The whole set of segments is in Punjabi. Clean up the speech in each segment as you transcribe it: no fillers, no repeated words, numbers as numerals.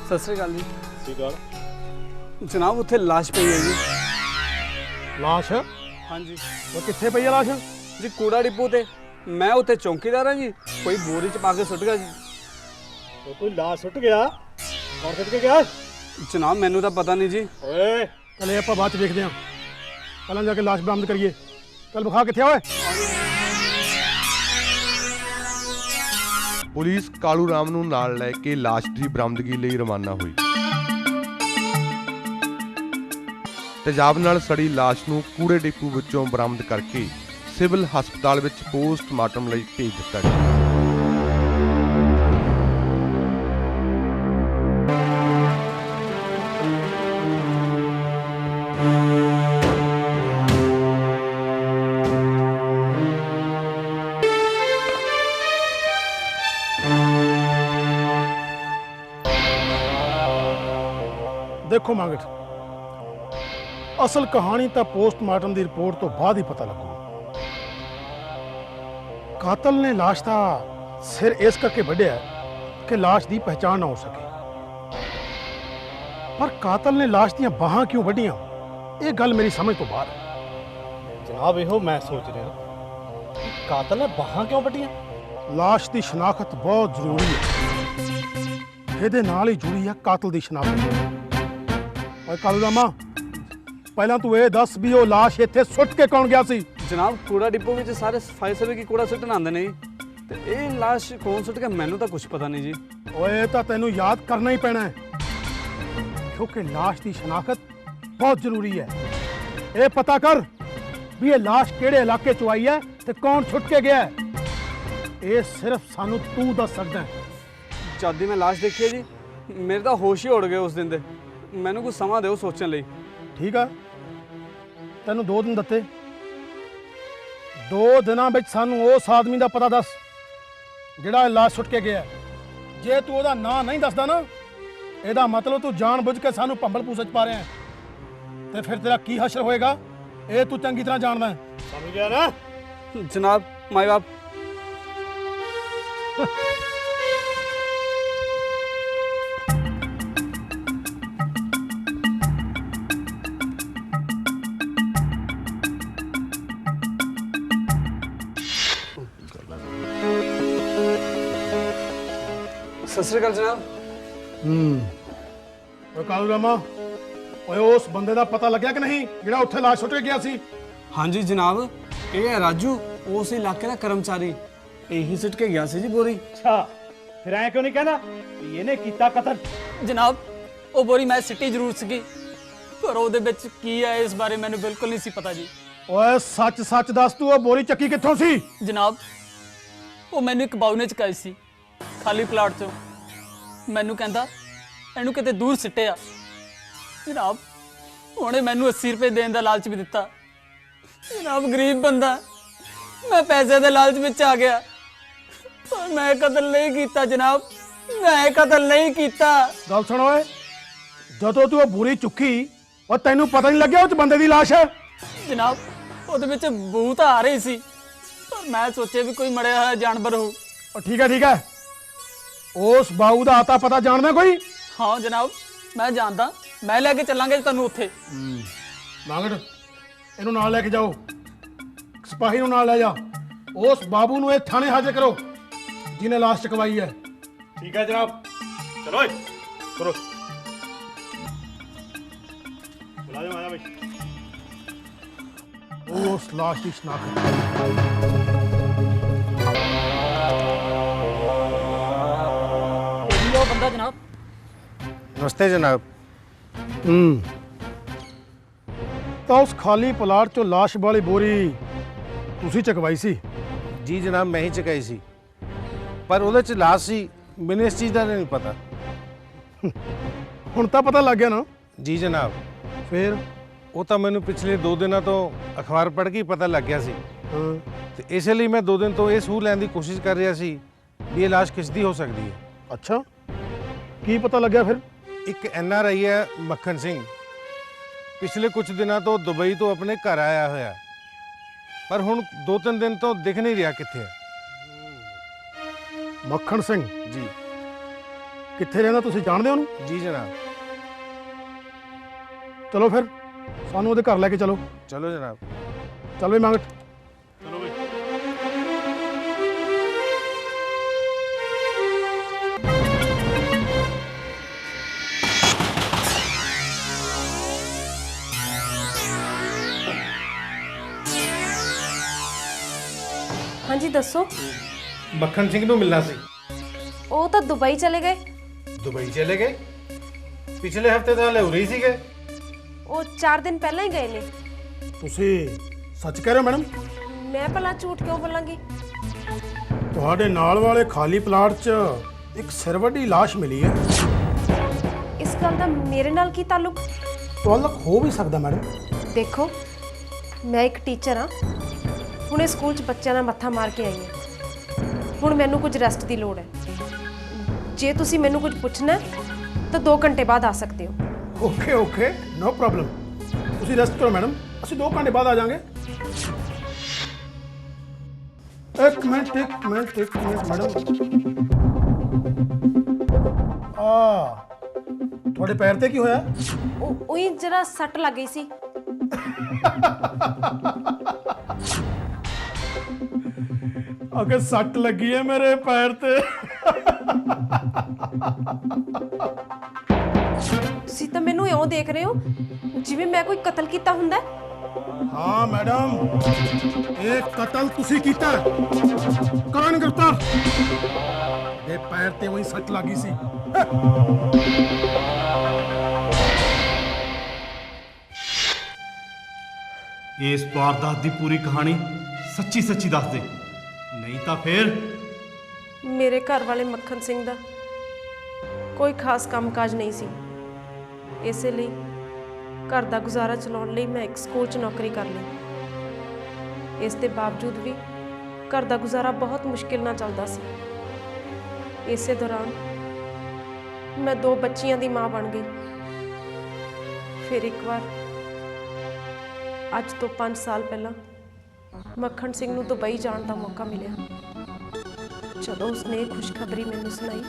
सत श्री अकाल जी। ठीक है जनाब उत्थे लाश पई है जी। लाश? हाँ जी। वो कितने पई है लाश? जी कूड़ा डिपो ते मैं उत्थे चौकीदार हाँ जी, कोई बोरी च पा के सुट गया जी। तो कोई लाश सुट गया? कौन सुट के गया? जनाब मैनू तो पता नहीं जी। ओए चले आप बाद देखते हैं, पहले जाके लाश बरामद करिए। चल बखा किथे होए? पुलिस कालू राम नूं नाल लै के लाश की बरामदगी लई रवाना हुई। तेजाब नाल सड़ी लाश नूं कूड़े डिपू विचों बरामद करके सिविल हस्पताल विच पोस्टमार्टम लई भेज दिता गया। देखो मांगट, असल कहानी तो पोस्टमार्टम की रिपोर्ट तो बाद ही पता लगू। कातल ने लाश का सिर इस करके वढ़िया कि लाश की पहचान ना हो सके, पर कातल ने लाश दी बाहां क्यों वढ़िया, ये गल मेरी समझ तो बाहर है। जनाब यो मैं सोच रहा कि कातल ने बाहां क्यों वड्डियां? लाश की शनाख्त बहुत जरूरी है, ये नाल ही जुड़ी है कातल की शनाख्त। और कालू रामा, पहला तू ये दस भी वो लाश इत्थे सुट के कौन गया सी? जनाब कूड़ा डिपो में सारे फायर सर्विस की कूड़ा सुटन आते नहीं, तो ये लाश कौन सुट गया मैनू तो कुछ पता नहीं जी। ओए तो तेनू याद करना ही पैना है, क्योंकि लाश की शनाख्त बहुत जरूरी है। ये पता कर भी ये लाश केड़े इलाके चो आई है ते कौन छुट के गया है, ये सिर्फ सानू तू दस सकदा है। जद मैं लाश देखी है जी, मेरे तो होश ही उड़ गए उस दिन दे। मैनू कुछ समा दो सोचने लई। ठीक है, तेनू 2 दिन दत्ते, 2 दिनां विच सानू उस आदमी का पता दस जिहड़ा लाश सुट के गया है। जे तू ओहदा नाम नहीं दसदा ना, ਇਹਦਾ मतलब तू जान बुझ के सानू भंबल पूस पा रहा है, ते फिर तेरा की हशर होएगा ये तू चंगी तरह जानदा है। समझ गया ना? जनाब माई बाप सत श्री अकाल जनाब। कालू रामा, ओए उस बंदे का पता लग्या कि नहीं जिहड़ा उत्थे लाश सुट के गया सी? हाँ जी जनाब, ये है राजू, उस इलाके का कर्मचारी, यही सुट के गया सी जी बोरी। अच्छा फिर ऐ क्यों नहीं कहना कि ਇਹਨੇ ਕੀਤਾ ਕਤਲ? जनाब वो बोरी मैं सिटी जरूर सी, पर ਉਹਦੇ ਵਿੱਚ ਕੀ ਹੈ ਇਸ ਬਾਰੇ ਮੈਨੂੰ ਬਿਲਕੁਲ ਨਹੀਂ ਸੀ ਪਤਾ ਜੀ। ओए सच सच दस, तू वो बोरी चक्की कित्थों सी? जनाब ਉਹ ਮੈਨੂੰ ਇੱਕ ਬਾਊ ਨੇ ਚਕਾਈ ਸੀ ਖਾਲੀ ਪਲਾਟ ਚੋਂ, ਮੈਨੂੰ ਕਹਿੰਦਾ ਇਹਨੂੰ ਕਿਤੇ ਦੂਰ ਸਿੱਟਿਆ। ਜਨਾਬ ਉਹਨੇ ਮੈਨੂੰ 80 ਰੁਪਏ ਦੇਣ ਦਾ ਲਾਲਚ ਵੀ ਦਿੱਤਾ। ਜਨਾਬ ਗਰੀਬ ਬੰਦਾ, ਮੈਂ ਪੈਸੇ ਦੇ ਲਾਲਚ ਵਿੱਚ ਆ ਗਿਆ, ਪਰ ਮੈਂ ਕਤਲ ਨਹੀਂ ਕੀਤਾ ਜਨਾਬ, ਮੈਂ ਕਤਲ ਨਹੀਂ ਕੀਤਾ। गल सुन ओए, जदों तू वो बोरी चुकी और तेनू पता नहीं लग्या उस बंदे की लाश है? जनाब ਉਹਦੇ ਵਿੱਚ ਬੂ ਤਾਂ ਆ ਰਹੀ ਸੀ, पर मैं सोचे भी कोई मरिया हुआ जानवर हो। और ठीक है, उस बाऊ का आता पता जानना कोई? हाँ जनाब मैं जानता, मैं लेके चलांगे तुहानू उत्थे। मांगट इनू नाल लेके जाओ, सिपाही नू नाल ले जा, उस बाबू नू थाने हाजिर करो जिन्हें लाश चकवाई है। ठीक है जनाब, चलो करो, बुला जाओ आया भाई। उस लाश की शनाख्त वो बंदा जनाब। नमस्ते जनाब। तो उस खाली प्लाट चो लाश वाली बोरी तुसी चकवाई सी? जी जनाब मैं ही चकाई सी, पर ਉਹਦੇ ਚ ਲਾਸ਼ ਸੀ, ਮੈਨੂੰ ਇਸ ਚੀਜ਼ ਦਾ ਨਹੀਂ ਪਤਾ। ਹੁਣ ਤਾਂ ਪਤਾ ਲੱਗ ਗਿਆ ਨਾ? ਜੀ ਜਨਾਬ, ਫਿਰ ਉਹ ਤਾਂ ਮੈਨੂੰ ਪਿਛਲੇ 2 ਦਿਨਾਂ ਤੋਂ ਅਖਬਾਰ ਪੜ੍ਹ ਕੇ ਹੀ ਪਤਾ ਲੱਗ ਗਿਆ ਸੀ, ਹਾਂ ਤੇ ਇਸੇ ਲਈ ਮੈਂ 2 ਦਿਨ ਤੋਂ ਇਹ ਸੂਹ ਲੈਣ ਦੀ ਕੋਸ਼ਿਸ਼ ਕਰ ਰਿਹਾ ਸੀ ਵੀ ਇਹ ਲਾਸ਼ ਕਿਸ ਦੀ ਹੋ ਸਕਦੀ ਹੈ। ਅੱਛਾ, ਕੀ ਪਤਾ ਲੱਗਿਆ ਫਿਰ? ਇੱਕ NRI ਹੈ ਮੱਖਣ ਸਿੰਘ, ਪਿਛਲੇ ਕੁਝ ਦਿਨਾਂ ਤੋਂ ਦੁਬਈ ਤੋਂ ਆਪਣੇ ਘਰ ਆਇਆ ਹੋਇਆ, ਪਰ ਹੁਣ 2-3 ਦਿਨ ਤੋਂ ਦਿਖ ਨਹੀਂ ਰਿਹਾ ਕਿੱਥੇ ਹੈ। ਮੱਖਣ ਸਿੰਘ ਜੀ ਕਿੱਥੇ ਰਹਿੰਦਾ ਤੁਸੀਂ ਜਾਣਦੇ ਹੋ ਉਹਨੂੰ? ਜੀ ਜਨਾਬ। ਚਲੋ ਫਿਰ ਸਾਨੂੰ ਉਹਦੇ ਘਰ ਲੈ ਕੇ ਚਲੋ। ਚਲੋ ਜਨਾਬ। ਚੱਲ ਵੀ ਮੰਗਟ। ਹਾਂਜੀ ਦੱਸੋ। ਮੱਖਣ ਸਿੰਘ ਨੂੰ ਮਿਲਣਾ ਸੀ। ਉਹ ਤਾਂ ਦੁਬਈ ਚਲੇ ਗਏ। ਦੁਬਈ ਚਲੇ ਗਏ? ਪਿਛਲੇ ਹਫਤੇ ਤਾਂ ਹਲੇ ਉਰੇ ਹੀ ਸੀਗੇ। ਉਹ 4 ਦਿਨ ਪਹਿਲਾਂ ਹੀ ਗਏ ਨੇ। ਤੁਸੀਂ ਸੱਚ ਕਹਿ ਰਹੇ ਹੋ ਮੈਡਮ? ਮੈਂ ਭਲਾ ਝੂਠ ਕਿਉਂ ਬੋਲਾਂਗੀ? ਤੁਹਾਡੇ ਨਾਲ ਵਾਲੇ ਖਾਲੀ ਪਲਾਟ 'ਚ ਇੱਕ ਸਿਰਵੱਡੀ ਲਾਸ਼ ਮਿਲੀ ਹੈ। ਇਸ ਗੱਲ ਦਾ ਮੇਰੇ ਨਾਲ ਕੀ ਤਾਲੁਕ? ਤਾਲੁਕ ਹੋ ਵੀ ਸਕਦਾ ਮੈਡਮ। ਦੇਖੋ, ਮੈਂ ਇੱਕ ਟੀਚਰ ਹਾਂ। ਹੁਣੇ ਸਕੂਲ 'ਚ ਬੱਚਿਆਂ ਦਾ ਮੱਥਾ ਮਾਰ ਕੇ ਆਈ ਹਾਂ। ਹੁਣ ਮੈਨੂੰ ਕੁਝ ਰੈਸਟ ਦੀ ਲੋੜ ਹੈ। ਜੇ ਤੁਸੀਂ ਮੈਨੂੰ ਕੁਝ ਪੁੱਛਣਾ ਹੈ, ਤਾਂ 2 ਘੰਟੇ ਬਾਅਦ ਆ ਸਕਦੇ ਹੋ। Okay okay, no problem. ਤੁਸੀਂ ਰੈਸਟ ਕਰੋ ਮੈਡਮ, ਅਸੀਂ 2 ਘੰਟੇ ਬਾਅਦ ਆ ਜਾਵਾਂਗੇ। ਇੱਕ ਮਿੰਟ ਮੈਡਮ। ਤੁਹਾਡੇ ਪੈਰ ਤੇ ਕੀ ਹੋਇਆ? ਉਹੀ ਜਰਾ ਸੱਟ ਲੱਗ ਗਈ ਸੀ। ਅਗੇ ਸੱਟ ਲੱਗੀ ਹੈ ਮੇਰੇ ਪੈਰ ਤੇ। ਤੁਸੀਂ ਤਾਂ ਮੈਨੂੰ ਇਉਂ ਦੇਖ ਰਹੇ ਹੋ ਜਿਵੇਂ ਮੈਂ ਕੋਈ ਕਤਲ ਕੀਤਾ ਹੁੰਦਾ ਹੈ। ਹਾਂ ਮੈਡਮ, ਇਹ ਕਤਲ ਤੁਸੀਂ ਕੀਤਾ। ਕੌਣ ਗ੍ਰਿਫਤਾਰ? ਇਹ ਪੈਰ ਤੇ ਉਹੀ ਸੱਟ ਲੱਗੀ ਸੀ। ਇਸ ਵਾਰਦਾਤ ਦੀ ਪੂਰੀ ਕਹਾਣੀ ਸੱਚੀ ਦੱਸ ਦੇ, ਨਹੀਂ ਤਾਂ ਫਿਰ। ਮੇਰੇ ਘਰ ਵਾਲੇ ਮੱਖਣ ਸਿੰਘ ਦਾ ਕੋਈ ਖਾਸ ਕੰਮਕਾਜ ਨਹੀਂ ਸੀ। ਇਸੇ ਲਈ ਘਰ ਦਾ ਗੁਜ਼ਾਰਾ ਚਲਾਉਣ ਲਈ ਮੈਂ ਇੱਕ ਸਕੂਲ 'ਚ ਨੌਕਰੀ ਕਰ ਲਈ। ਇਸ ਦੇ ਬਾਵਜੂਦ ਵੀ ਘਰ ਦਾ ਗੁਜ਼ਾਰਾ ਬਹੁਤ ਮੁਸ਼ਕਿਲ ਨਾਲ ਚੱਲਦਾ ਸੀ। ਇਸੇ ਦੌਰਾਨ ਮੈਂ 2 ਬੱਚੀਆਂ ਦੀ ਮਾਂ ਬਣ ਗਈ। ਫਿਰ ਇੱਕ ਵਾਰ ਅੱਜ ਤੋਂ 5 ਸਾਲ ਪਹਿਲਾਂ ਮੱਖਣ ਸਿੰਘ ਨੂੰ ਦੁਬਈ ਜਾਣ ਦਾ ਮੌਕਾ ਮਿਲਿਆ। ਜਦੋਂ ਉਸਨੇ ਇਹ ਖੁਸ਼ਖਬਰੀ ਮੈਨੂੰ ਸੁਣਾਈ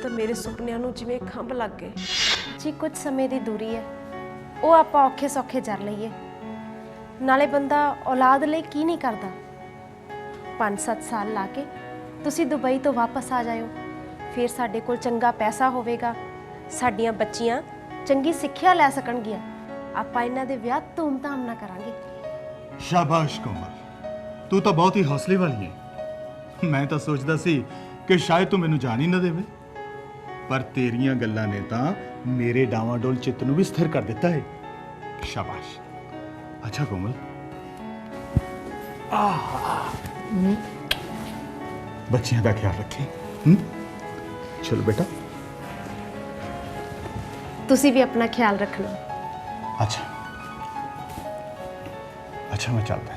ਤਾਂ ਮੇਰੇ ਸੁਪਨਿਆਂ ਨੂੰ ਜਿਵੇਂ ਖੰਭ ਲੱਗ ਗਏ। ਜੀ ਕੁਝ ਸਮੇਂ ਦੀ ਦੂਰੀ ਹੈ, ਉਹ ਆਪਾਂ ਔਖੇ ਸੌਖੇ ਜਰ ਲਈਏ। ਨਾਲੇ ਬੰਦਾ ਔਲਾਦ ਲਈ ਕੀ ਨਹੀਂ ਕਰਦਾ। 5-7 ਸਾਲ ਲਾ ਕੇ ਤੁਸੀਂ ਦੁਬਈ ਤੋਂ ਵਾਪਸ ਆ ਜਾਇਓ। ਫਿਰ ਸਾਡੇ ਕੋਲ ਚੰਗਾ ਪੈਸਾ ਹੋਵੇਗਾ, ਸਾਡੀਆਂ ਬੱਚੀਆਂ ਚੰਗੀ ਸਿੱਖਿਆ ਲੈ ਸਕਣਗੀਆਂ। ਆਪਾਂ ਇਹਨਾਂ ਦੇ ਵਿਆਹ ਧੂਮ-ਧਾਮ ਨਾਲ ਕਰਾਂਗੇ। ਸ਼ਾਬਾਸ਼ ਕੋਮਲ, ਤੂੰ ਤਾਂ ਬਹੁਤ ਹੀ ਹੌਸਲੇ ਵਾਲੀ ਹੈ। ਮੈਂ ਤਾਂ ਸੋਚਦਾ ਸੀ ਕਿ ਸ਼ਾਇਦ ਤੂੰ ਮੈਨੂੰ ਜਾਣ ਹੀ ਨਾ ਦੇਵੇਂ, ਪਰ ਤੇਰੀਆਂ ਗੱਲਾਂ ਨੇ ਤਾਂ ਮੇਰੇ ਡਾਵਾਂਡੋਲ ਚਿੱਤ ਨੂੰ ਵੀ ਸਥਿਰ ਕਰ ਦਿੱਤਾ ਹੈ। ਸ਼ਾਬਾਸ਼। ਅੱਛਾ ਕੋਮਲ, ਬੱਚਿਆਂ ਦਾ ਖਿਆਲ ਰੱਖੀ। ਚਲੋ ਬੇਟਾ। ਤੁਸੀਂ ਵੀ ਆਪਣਾ ਖਿਆਲ ਰੱਖਣਾ। ਅੱਛਾ ਮੈਂ ਚੱਲਦਾ।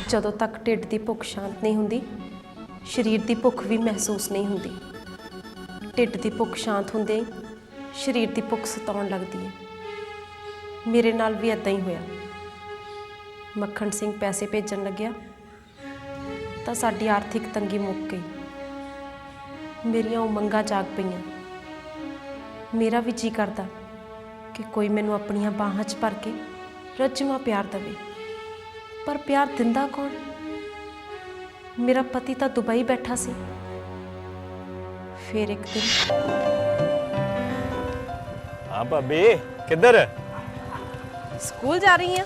ਜਦੋਂ ਤੱਕ ਢਿੱਡ ਦੀ ਭੁੱਖ ਸ਼ਾਂਤ ਨਹੀਂ ਹੁੰਦੀ, ਸਰੀਰ ਦੀ ਭੁੱਖ ਵੀ ਮਹਿਸੂਸ ਨਹੀਂ ਹੁੰਦੀ। ਢਿੱਡ ਦੀ ਭੁੱਖ ਸ਼ਾਂਤ ਹੁੰਦੇ ਹੀ ਸਰੀਰ ਦੀ ਭੁੱਖ ਸਤਾਉਣ ਲੱਗਦੀ ਹੈ। ਮੇਰੇ ਨਾਲ ਵੀ ਇਦਾਂ ਹੀ ਹੋਇਆ। ਮੱਖਣ ਸਿੰਘ ਪੈਸੇ ਭੇਜਣ ਲੱਗਿਆ ਤਾਂ ਸਾਡੀ ਆਰਥਿਕ ਤੰਗੀ ਮੁੱਕ ਗਈ। ਮੇਰੀਆਂ ਉਮੰਗਾਂ ਜਾਗ ਪਈਆਂ। ਮੇਰਾ ਵੀ ਜੀ ਕਰਦਾ ਕਿ ਕੋਈ ਮੈਨੂੰ ਆਪਣੀਆਂ ਬਾਹਾਂ 'ਚ ਭਰ ਕੇ ਰੱਜਵਾਂ ਪਿਆਰ ਦੇਵੇ, ਪਰ ਪਿਆਰ ਦਿੰਦਾ ਕੌਣ? ਮੇਰਾ ਪਤੀ ਤਾਂ ਦੁਬਈ ਬੈਠਾ ਸੀ। ਫਿਰ ਇੱਕ ਦਿਨ हाँ भाभी किधर? ਸਕੂਲ ਜਾ ਰਹੀ ਹਾਂ।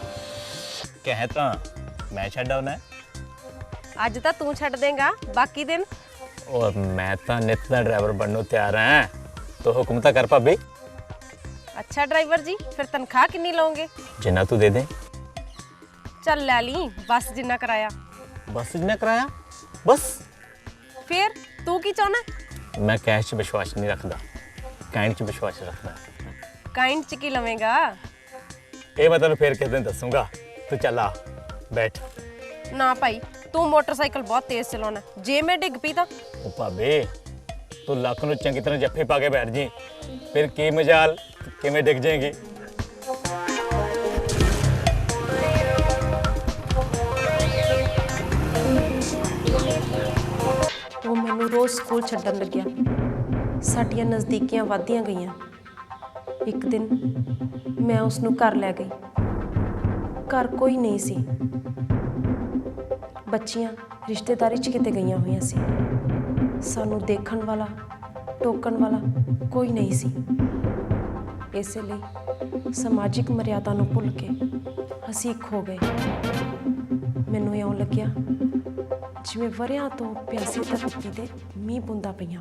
कहे तो मैं छड़ आना। ਅੱਜ ਤਾਂ ਤੂੰ ਛੱਡ ਦੇਂਗਾ, ਬਾਕੀ ਦਿਨ और मैं तो नित का ड्राइवर बनने को तैयार हैं, तो हुक्म तो कर भाभी। ਅੱਛਾ ਡਰਾਈਵਰ ਜੀ, ਫਿਰ ਤਨਖਾਹ ਕਿੰਨੀ ਲਓਗੇ? जिन्ना तू दे दे। ਚੱਲ ਲੈ ਲਈ ਬਸ ਜਿੰਨਾ ਕਰਾਇਆ। बस जिन्ना कराया बस। ਫਿਰ ਤੂੰ ਕੀ ਚਾਹੁੰਦਾ? मैं कैश च विश्वास नहीं रखता, काइंड च विश्वास रखता। ਕਾइंड ਚ ਕੀ ਲਵੇਂਗਾ? ये मैं तेन फिर किस दिन दसूंगा। तू चल आ बैठ। ਨਾ ਭਾਈ, ਤੂੰ ਮੋਟਰਸਾਈਕਲ ਬਹੁਤ ਤੇਜ਼ ਚਲਾਉਣਾ। ਜੇ ਮੈਂ ਡਿੱਗ ਪਈ ਤਾਂ? ओ भाभी तू लक नूं चंगी तरह जफ्फे पा के बैठ जी, फिर की मजाल किवें डिग जाएगी। ਰੋਜ਼ ਸਕੂਲ ਛੱਡਣ ਲੱਗਿਆ। ਸਾਡੀਆਂ ਨਜ਼ਦੀਕੀਆਂ ਵੱਧਦੀਆਂ ਗਈਆਂ। ਇੱਕ ਦਿਨ ਮੈਂ ਉਸ ਨੂੰ ਘਰ ਲੈ ਗਈ। ਘਰ ਕੋਈ ਨਹੀਂ ਸੀ। ਬੱਚੀਆਂ ਰਿਸ਼ਤੇਦਾਰੀ 'ਚ ਕਿਤੇ ਗਈਆਂ ਹੋਈਆਂ ਸੀ। ਸਾਨੂੰ ਦੇਖਣ ਵਾਲਾ, ਟੋਕਣ ਵਾਲਾ ਕੋਈ ਨਹੀਂ ਸੀ। ਇਸੇ ਲਈ ਸਮਾਜਿਕ ਮਰਿਆਦਾ ਨੂੰ ਭੁੱਲ ਕੇ ਅਸੀਂ ਇੱਕ ਹੋ ਗਏ। ਮੈਨੂੰ ਇਉਂ ਲੱਗਿਆ ਜਿਵੇਂ ਵਰਿਆਂ ਤੋਂ ਪਿਆਸੀ ਧਰਤੀ ਤੇ ਮੀਂਹ ਬੂੰਦਾਂ ਪਈਆਂ।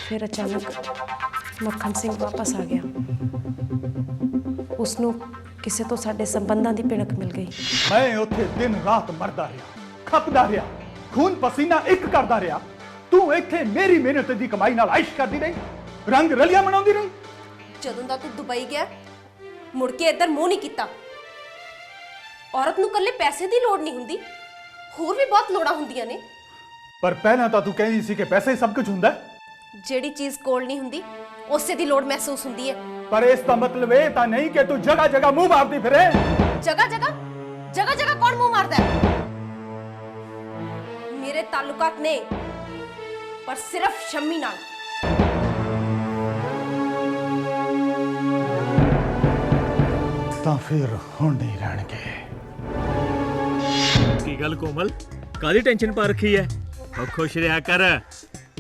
ਫਿਰ ਅਚਾਨਕ ਮੱਖਣ ਸਿੰਘ ਵਾਪਸ ਆ ਗਿਆ। ਉਸ ਨੂੰ ਕਿਸੇ ਤੋਂ ਸਾਡੇ ਸੰਬੰਧਾਂ ਦੀ ਭਿਣਕ ਮਿਲ ਗਈ। ਮੈਂ ਉੱਥੇ ਦਿਨ ਰਾਤ ਮਰਦਾ ਰਿਹਾ, ਖਪਦਾ ਰਿਹਾ, ਖੂਨ ਪਸੀਨਾ ਇੱਕ ਕਰਦਾ ਰਿਹਾ। ਤੂੰ ਇੱਥੇ ਮੇਰੀ ਮਿਹਨਤ ਦੀ ਕਮਾਈ ਨਾਲ ਆਇਸ਼ ਕਰਦੀ ਰਹੀ, ਰੰਗ ਰਲੀਆਂ ਮਨਾਉਂਦੀ ਰਹੀ। ਜਦੋਂ ਦਾ ਤੂੰ ਦੁਬਈ ਗਿਆ ਮੁੜ ਕੇ ਇੱਧਰ ਮੂੰਹ ਨਹੀਂ ਕੀਤਾ। ਔਰਤ ਨੂੰ ਇਕੱਲੇ ਪੈਸੇ ਦੀ ਲੋੜ ਨਹੀਂ ਹੁੰਦੀ, ਹੋਰ ਵੀ ਬਹੁਤ ਲੋੜਾਂ ਹੁੰਦੀਆਂ ਨੇ। ਪਰ ਪਹਿਲਾਂ ਤਾਂ ਤੂੰ ਕਹਿੰਦੀ ਸੀ ਕਿ ਪੈਸੇ ਹੀ ਸਭ ਕੁਝ ਹੁੰਦਾ ਹੈ। ਜਿਹੜੀ ਚੀਜ਼ ਕੋਲ ਨਹੀਂ ਹੁੰਦੀ ਉਸੇ ਦੀ ਲੋੜ ਮਹਿਸੂਸ ਹੁੰਦੀ ਹੈ। ਪਰ ਇਸ ਦਾ ਮਤਲਬ ਇਹ ਤਾਂ ਨਹੀਂ ਕਿ ਤੂੰ ਜਗ੍ਹਾ ਜਗ੍ਹਾ ਮੂੰਹ ਮਾਰਦੀ ਫਿਰੇ। ਜਗ੍ਹਾ ਜਗ੍ਹਾ ਕੌਣ ਮੂੰਹ ਮਾਰਦਾ ਹੈ? ਮੇਰੇ ਤਾਲੁਕਾਤ ਨੇ, ਪਰ ਸਿਰਫ ਸ਼ੰਮੀ ਨਾਲ। ਤਾਂ ਫਿਰ ਹੁਣ ਨਹੀਂ ਰਹਿਣਗੇ। ਕੀ ਗੱਲ ਕੋਮਲ, ਕਾਹਦੀ ਟੈਨਸ਼ਨ ਪਾ ਰੱਖੀ ਹੈ? ਉਹ ਖੁਸ਼ ਰਿਹਾ ਕਰ,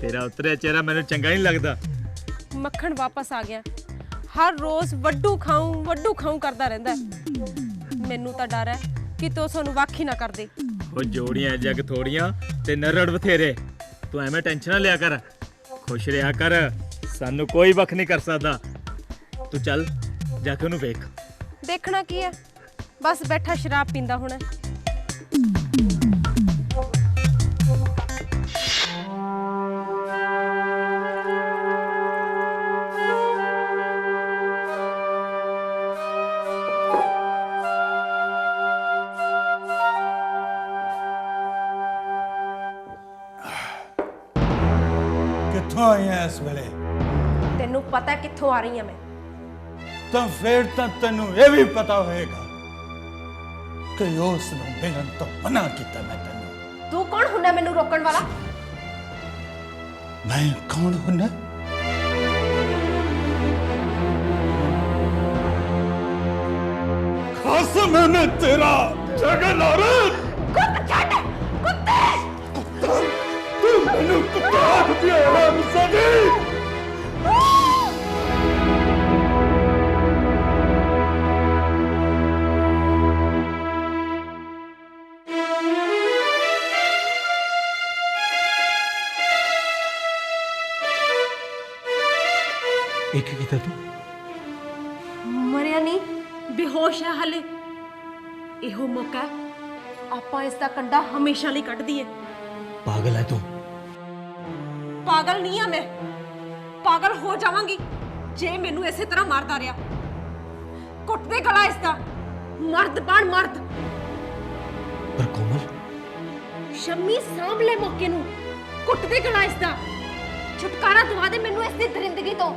ਤੇਰਾ ਉਤਰਿਆ ਚਿਹਰਾ ਮੈਨੂੰ ਚੰਗਾ ਨਹੀਂ ਲੱਗਦਾ। ਮੱਖਣ ਵਾਪਸ ਆ ਗਿਆ। ਹਰ ਰੋਜ਼ ਵੱਡੂ ਖਾਉਂ ਕਰਦਾ ਰਹਿੰਦਾ ਹੈ। ਮੈਨੂੰ ਤਾਂ ਡਰ ਹੈ ਕਿ ਤੂੰ ਸਾਨੂੰ ਵੱਖ ਹੀ ਨਾ ਕਰ ਦੇ। ਉਹ ਜੋੜੀਆਂ ਜੱਗ ਥੋੜੀਆਂ ਤੇ ਨਰੜ ਬਥੇਰੇ। ਤੂੰ ਐਵੇਂ ਟੈਨਸ਼ਨ ਨਾ ਲਿਆ ਕਰ, ਖੁਸ਼ ਰਿਹਾ ਕਰ। ਸਾਨੂੰ ਕੋਈ ਵੱਖ ਨਹੀਂ ਕਰ ਸਕਦਾ। ਤੂੰ ਚੱਲ ਜਾ ਕੇ ਉਹਨੂੰ ਵੇਖ। ਦੇਖਣਾ ਕੀ ਹੈ? ਬਸ ਬੈਠਾ ਸ਼ਰਾਬ ਪੀਂਦਾ ਹੋਣਾ। ਕਿੱਥੋਂ ਆਈਆਂ ਇਸ ਵੇਲੇ? ਤੈਨੂੰ ਪਤਾ ਕਿੱਥੋਂ ਆ ਰਹੀ ਹਾਂ ਮੈਂ? ਤਾਂ ਫਿਰ ਤਾਂ ਤੈਨੂੰ ਇਹ ਵੀ ਪਤਾ ਹੋਏਗਾ ਕਿ ਉਸ ਨੂੰ ਮਿਲਣ ਤੋਂ ਮਨਾ ਕੀਤਾ ਮੈਂ ਤੈਨੂੰ। ਤੂੰ ਕੌਣ ਹੁੰਦਾ ਮੈਨੂੰ ਰੋਕਣ ਵਾਲਾ? ਮੈਂ ਕੌਣ ਹੁੰਦਾ? ਖਸਮ ਹੈ ਮੈਂ ਤੇਰਾ ਜਗਨਾਰਦ। ਕੁੱਤ ਛੱਡ, ਕੁੱਤੇ! ਤੂੰ ਮੈਨੂੰ ਕੁੱਤਾ ਆਖਦੀ ਹੈ ਮੁਸਾਦੀ। ਇੱਕ ਕੀਤਾ ਤੂੰ? ਮਰਿਆ ਨਹੀਂ, ਬੇਹੋਸ਼ ਹੈ ਹਲੇ। ਇਹੋ ਮੌਕਾ ਹੈ, ਆਪਾਂ ਇਸ ਦਾ ਕੰਡਾ ਹਮੇਸ਼ਾ ਲਈ ਕੱਢ ਦਈਏ। ਪਾਗਲ ਹੈ ਤੂੰ? ਪਾਗਲ ਨਹੀਂ ਆ ਮੈਂ, ਪਾਗਲ ਹੋ ਜਾਵਾਂਗੀ ਜੇ ਮੈਨੂੰ ਇਸੇ ਤਰ੍ਹਾਂ ਮਾਰਦਾ ਰਿਹਾ। ਕੁੱਟ ਦੇ ਗਲਾ ਇਸ ਦਾ, ਮਰਦ ਬਣ ਮਰਦ। ਪਰ ਕੋਮਲ, ਸ਼ੰਮੀ ਸਾਂਭ ਲੈ ਮੌਕੇ ਨੂੰ, ਕੁੱਟ ਦੇ ਗਲਾ ਇਸ ਦਾ। ਛੁਟਕਾਰਾ ਦਵਾ ਦੇ ਮੈਨੂੰ ਇਸ ਦੀ ਦਰਿੰਦਗੀ ਤੋਂ।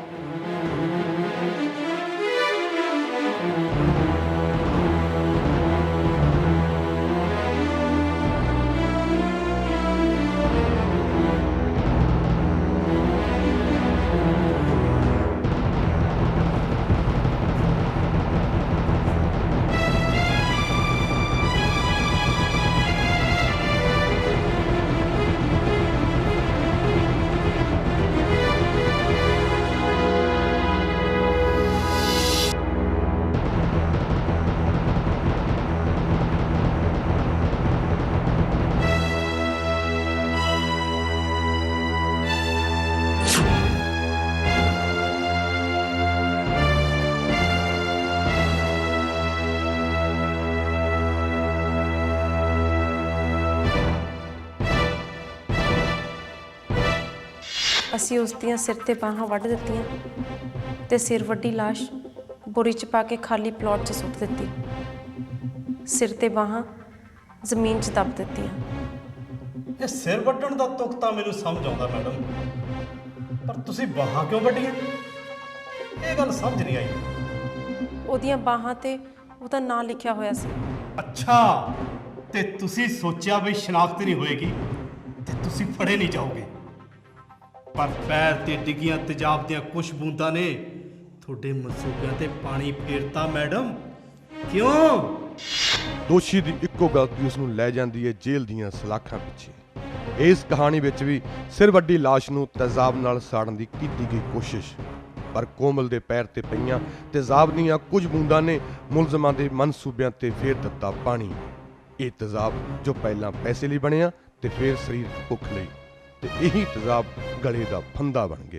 ਅਸੀਂ ਉਸ ਦੀਆਂ ਸਿਰ ਤੇ ਬਾਹਾਂ ਵੱਢ ਦਿੱਤੀਆਂ ਤੇ ਸਿਰ ਵੱਡੀ ਲਾਸ਼ ਬੋਰੀ 'ਚ ਪਾ ਕੇ ਖਾਲੀ ਪਲਾਟ 'ਚ ਸੁੱਟ ਦਿੱਤੀ। ਸਿਰ ਤੇ ਬਾਹਾਂ ਜ਼ਮੀਨ 'ਚ ਦੱਬ ਦਿੱਤੀਆਂ। ਇਹ ਸਿਰ ਵੱਢਣ ਦਾ ਤੁਕ ਤਾਂ ਮੈਨੂੰ ਸਮਝ ਆਉਂਦਾ ਮੈਡਮ, ਪਰ ਤੁਸੀਂ ਬਾਹਾਂ ਕਿਉਂ ਵੱਢੀਆਂ? ਇਹ ਗੱਲ ਸਮਝ ਨਹੀਂ ਆਈ। ਉਹਦੀਆਂ ਬਾਹਾਂ ਤੇ ਉਹਦਾ ਨਾਂ ਲਿਖਿਆ ਹੋਇਆ ਸੀ। ਅੱਛਾ, ਤੇ ਤੁਸੀਂ ਸੋਚਿਆ ਵੀ ਸ਼ਨਾਖਤ ਨਹੀਂ ਹੋਏਗੀ ਤੇ ਤੁਸੀਂ ਫੜੇ ਨਹੀਂ ਜਾਓਗੇ, ਪਰ ਪੈਰ ਤੇ ਡਿੱਗੀਆਂ ਤੇਜ਼ਾਬ ਦੀਆਂ ਕੁਝ ਬੂੰਦਾਂ ਨੇ ਤੁਹਾਡੇ ਮਨਸੂਬਿਆਂ ਤੇ ਪਾਣੀ ਫੇਰਤਾ ਮੈਡਮ। ਕਿਉਂ? ਦੋਸ਼ੀ ਦੀ ਇੱਕੋ ਗਲਤੀ ਉਸ ਨੂੰ ਲੈ ਜਾਂਦੀ ਹੈ ਜੇਲ੍ਹ ਦੀਆਂ ਸਲਾਖਾਂ ਪਿੱਛੇ। ਇਸ ਕਹਾਣੀ ਵਿੱਚ ਵੀ ਸਿਰ ਵੱਡੀ ਲਾਸ਼ ਨੂੰ ਤੇਜ਼ਾਬ ਨਾਲ ਸਾੜਨ ਦੀ ਕੀਤੀ ਗਈ ਕੋਸ਼ਿਸ਼, ਪਰ ਕੋਮਲ ਦੇ ਪੈਰ ਤੇ ਪਈਆਂ ਤੇਜ਼ਾਬ ਦੀਆਂ ਕੁਝ ਬੂੰਦਾਂ ਨੇ ਮੁਲਜ਼ਮਾਂ ਦੇ ਮਨਸੂਬਿਆਂ ਤੇ ਫੇਰ ਦਿੱਤਾ ਪਾਣੀ। ਇਹ ਤੇਜ਼ਾਬ ਜੋ ਪਹਿਲਾਂ ਪੈਸੇ ਲਈ ਬਣਿਆ ਤੇ ਫਿਰ ਸਰੀਰਕ ਭੁੱਖ ਲਈ, ਤੇ ਇਹੀ ਤੇਜ਼ਾਬ ਗਲੇ ਦਾ ਫੰਦਾ ਬਣ ਗਿਆ।